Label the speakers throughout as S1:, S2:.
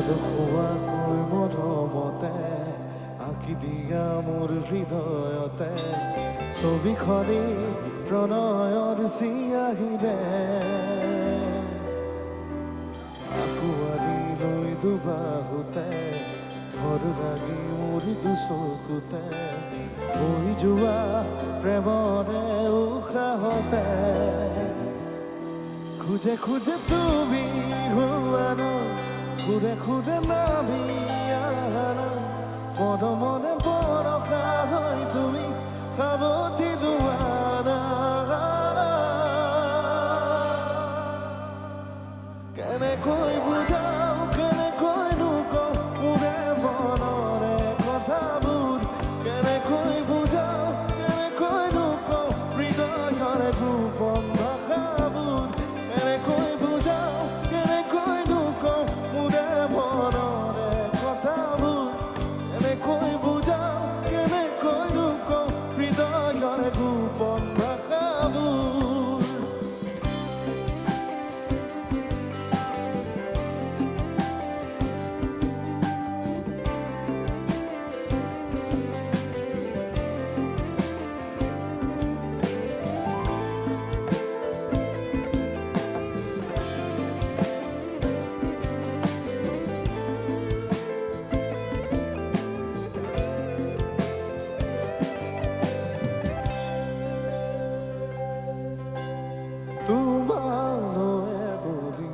S1: এডোখোৱাকৈ মধমতে আঁকি দিয়া মোৰ হৃদয়তে ছবিখনি প্ৰণয়ৰ চিয়াহিৰে আঁকুৱালি লৈ দুবাহুতে ভৰ লাগি মোৰ দুচকুতে বৈ যোৱা প্ৰেমৰে উশাহতে খুঁজে খুঁজে তুমি হোৱানা ঘূৰে ঘূৰে নামি আহানা মনে মনে বৰষা হয় তুমি সাৱতি দুৱানা কেনেকৈ বুজাও কেনেকৈনো কওঁ মোৰে মনৰে কথাবোৰ কেনেকৈ বুজাও কেনেকৈনো কওঁ হৃদয়ৰে গোপন ভাষাবোৰ কেনেকৈ বুজাও কেনেকৈনো কওঁ মোৰে মনৰে কথাবোৰ কেনেকৈ বুজাও কেনেকৈনো কওঁ হৃদয়ৰে গোপন ভাষাবোৰ তোমালৈ বুলি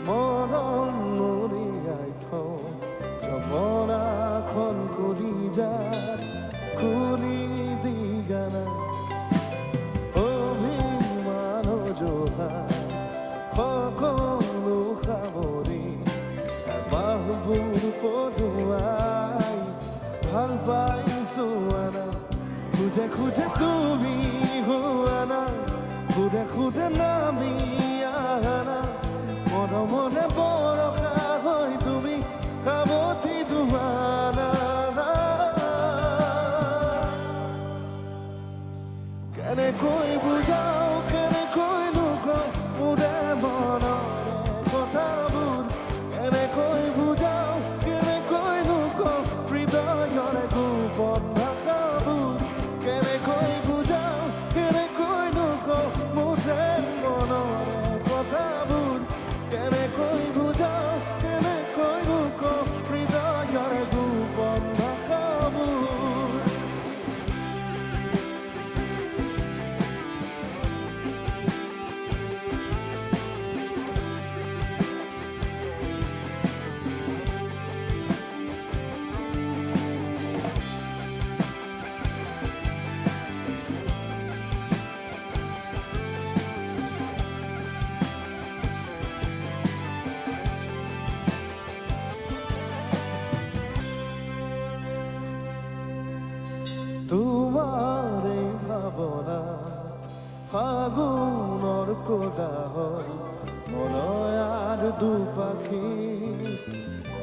S1: মৰম নুৰিয়াই থওঁ জপনাখন কৰি যাৰ খুলি দি গানা অভিমান জোহাৰ সকলো সামৰি বাহুবোৰ পদুৱাই ভাল পাইছো আনা খুঁজে খুঁজে তুমি হোৱানা ঘূৰে ঘূৰে নামি আহানা মনে মনে বৰষা হয় তুমি সাৱতি দুৱানা কেনেকৈ বুজাও কেনেকৈনো কওঁ মোৰে মনৰে কথাবোৰ কেনেকৈ বুজাও কেনেকৈনো কওঁ হৃদয়ৰে গোপন ভাষাবোৰ কেনেকৈ বুজাও কেনেকৈনো কওঁ মোৰে মনৰে কথাবোৰ কেনেকৈ বুজাও কেনেকৈনো কওঁ হৃদয়ৰে গোপন ভাষাবোৰ তোমাৰ এই ভাৱনা ফাগুনৰ কোলাহল মলয়াৰ দুপাখি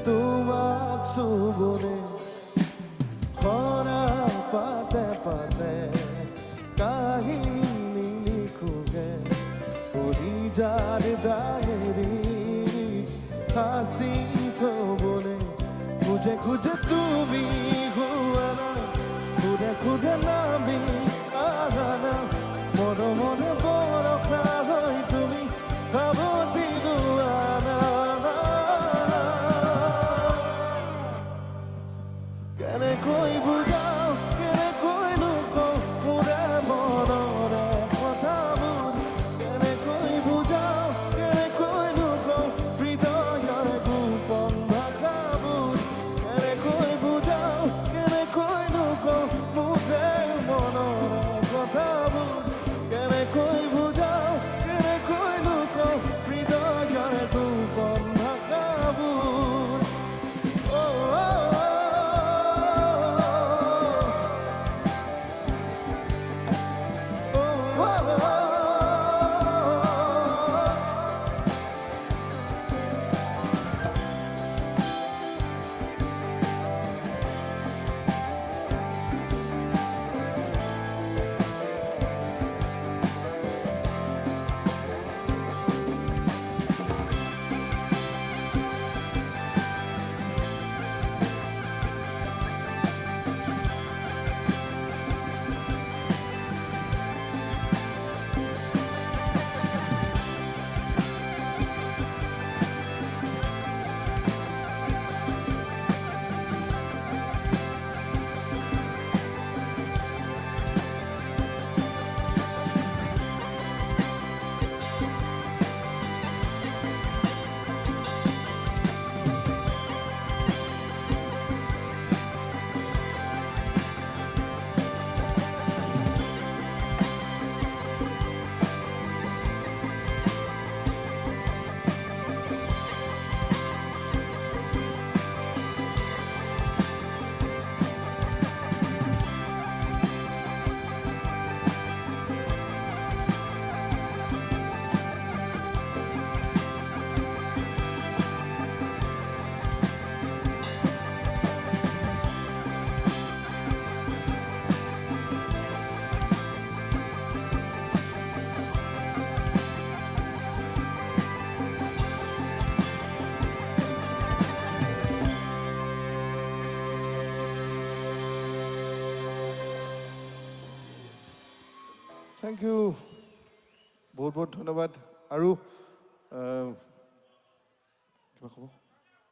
S1: তোমাক চুবলে সৰা পাতে পাতে কাহিনী লিখোগে কৰি যাৰ ডায়েৰীত সাঁচি থ'বলে খুঁজে খুঁজে তুমি হোৱানা ঘূৰে ঘূৰে নামি আহানা মনে মনে বৰষা হয় তুমি সাৱতি দুৱানা কেনেকৈ বুজাও কেনেকৈনো কওঁ মোৰে মনৰে কথাবোৰ কেনেকৈ বুজাও কেনেকৈনো কওঁ হৃদয়ৰে গোপন ভাষাবোৰ কেনেকৈ বুজাও থেংক ইউ বহুত বহুত ধন্যবাদ আৰু কিবা ক'ব